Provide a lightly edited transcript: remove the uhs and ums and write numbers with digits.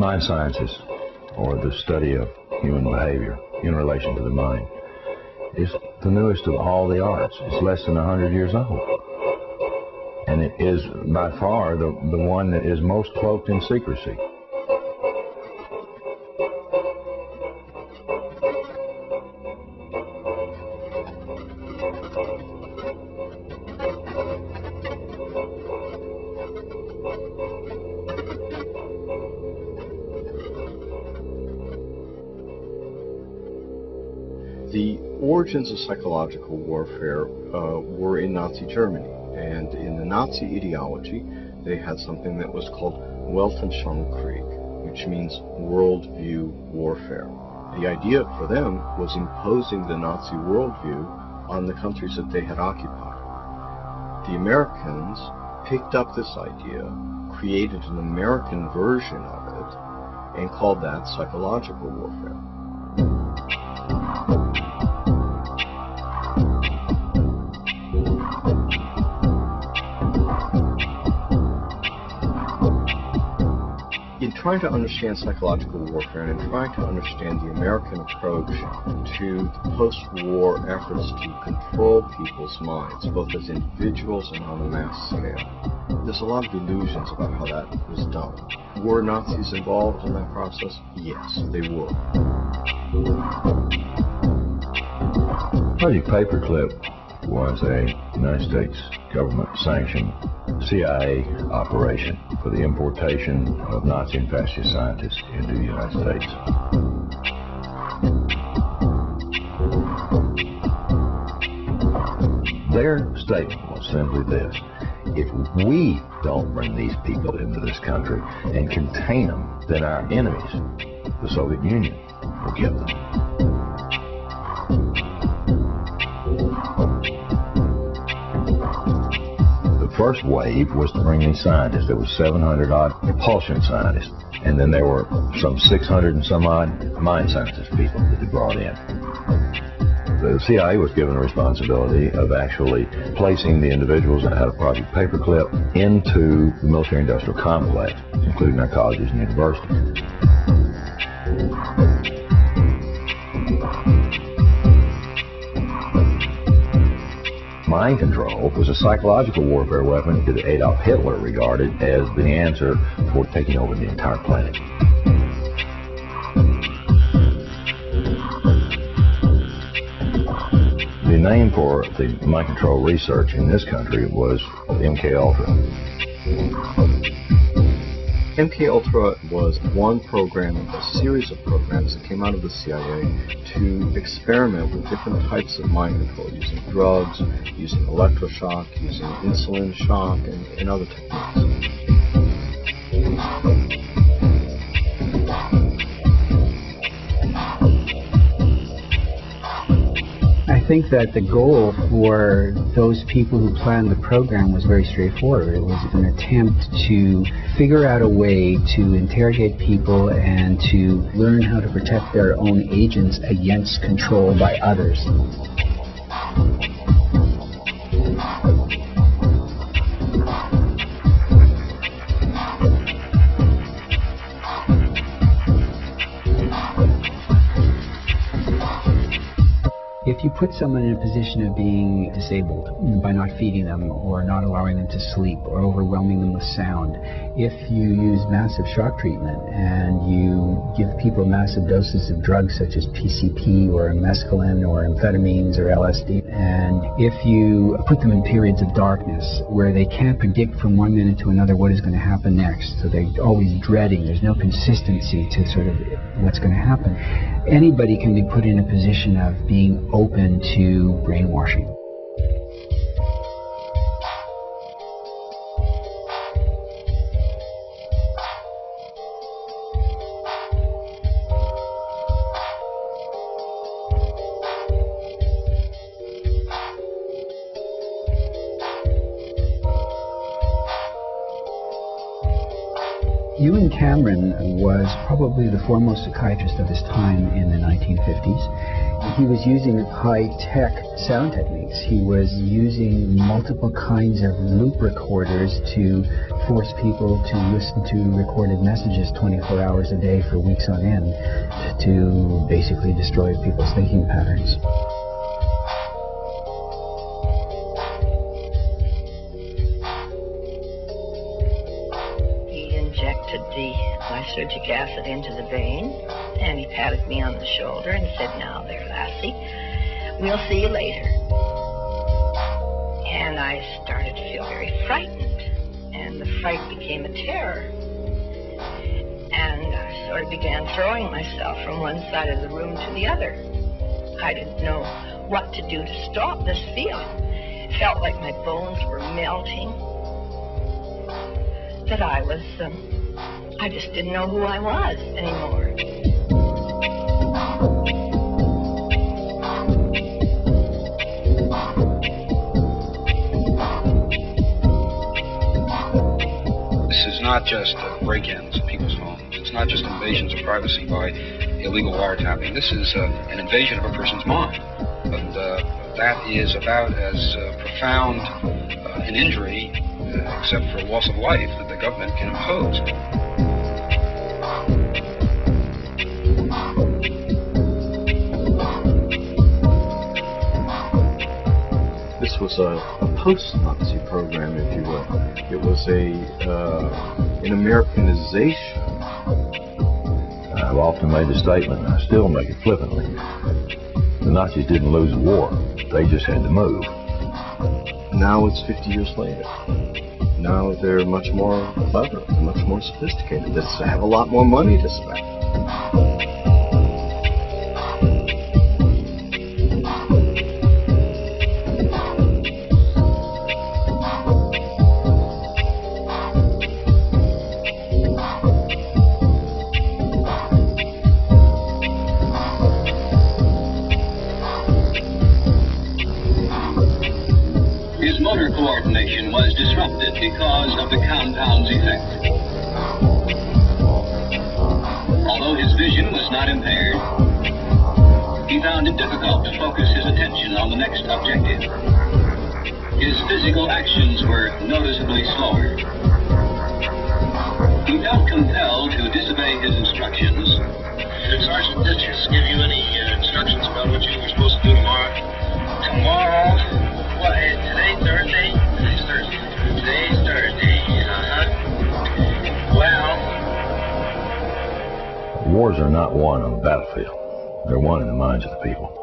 Mind sciences, or the study of human behavior in relation to the mind, is the newest of all the arts. It's less than 100 years old. And it is by far the one that is most cloaked in secrecy. The origins of psychological warfare were in Nazi Germany, and in the Nazi ideology they had something that was called Weltanschauungskrieg, which means worldview warfare. The idea for them was imposing the Nazi worldview on the countries that they had occupied. The Americans picked up this idea, created an American version of it, and called that psychological warfare. In trying to understand psychological warfare and in trying to understand the American approach to the post-war efforts to control people's minds, both as individuals and on a mass scale, there's a lot of illusions about how that was done. Were Nazis involved in that process? Yes, they were. Project Paperclip was a United States government-sanctioned CIA operation for the importation of Nazi and fascist scientists into the United States. Their statement was simply this: if we don't bring these people into this country and contain them, then our enemies, the Soviet Union, will get them. First wave was to bring these scientists. There were 700 odd propulsion scientists, and then there were some 600 and some odd mind sciences people that they brought in. The CIA was given the responsibility of actually placing the individuals that had a Project Paperclip into the military-industrial complex, including our colleges and universities. Mind control was a psychological warfare weapon that Adolf Hitler regarded as the answer for taking over the entire planet. The name for the mind control research in this country was MK Ultra. MK Ultra was one program, a series of programs that came out of the CIA to experiment with different types of mind control, using drugs, using electroshock, using insulin shock, and other techniques. I think that the goal for those people who planned the program was very straightforward. It was an attempt to figure out a way to interrogate people and to learn how to protect their own agents against control by others. If you put someone in a position of being disabled by not feeding them or not allowing them to sleep or overwhelming them with sound, if you use massive shock treatment and you give people massive doses of drugs such as PCP or mescaline or amphetamines or LSD, and if you put them in periods of darkness where they can't predict from one minute to another what is going to happen next, so they're always dreading, there's no consistency to sort of what's going to happen, anybody can be put in a position of being open to brainwashing. Ewen Cameron was probably the foremost psychiatrist of his time in the 1950s. He was using high-tech sound techniques. He was using multiple kinds of loop recorders to force people to listen to recorded messages 24 hours a day for weeks on end to basically destroy people's thinking patterns. He injected the lysergic acid into the vein, and he patted me on the shoulder and said, "Now there, lassie, we'll see you later." And I started to feel very frightened, and the fright became a terror. And I sort of began throwing myself from one side of the room to the other. I didn't know what to do to stop this feeling. It felt like my bones were melting, that I just didn't know who I was anymore. This is not just break-ins of people's homes. It's not just invasions of privacy by illegal wiretapping. This is an invasion of a person's mind. And that is about as profound an injury, except for loss of life, that the government can impose. This was a post-Nazi program, if you will. It was an Americanization. I've often made the statement, and I still make it flippantly. The Nazis didn't lose the war. They just had to move. Now it's 50 years later. Now they're much more clever, much more sophisticated. They have a lot more money to spend. Motor coordination was disrupted because of the compound's effect. Although his vision was not impaired, he found it difficult to focus his attention on the next objective. His physical actions were noticeably slower. He felt compelled to disobey his instructions. Did Sergeant Ditches give you any instructions about what you were supposed to do tomorrow? Tomorrow? What, today's Thursday? Today's Thursday. Today's Thursday, Well... Wars are not won on the battlefield. They're won in the minds of the people.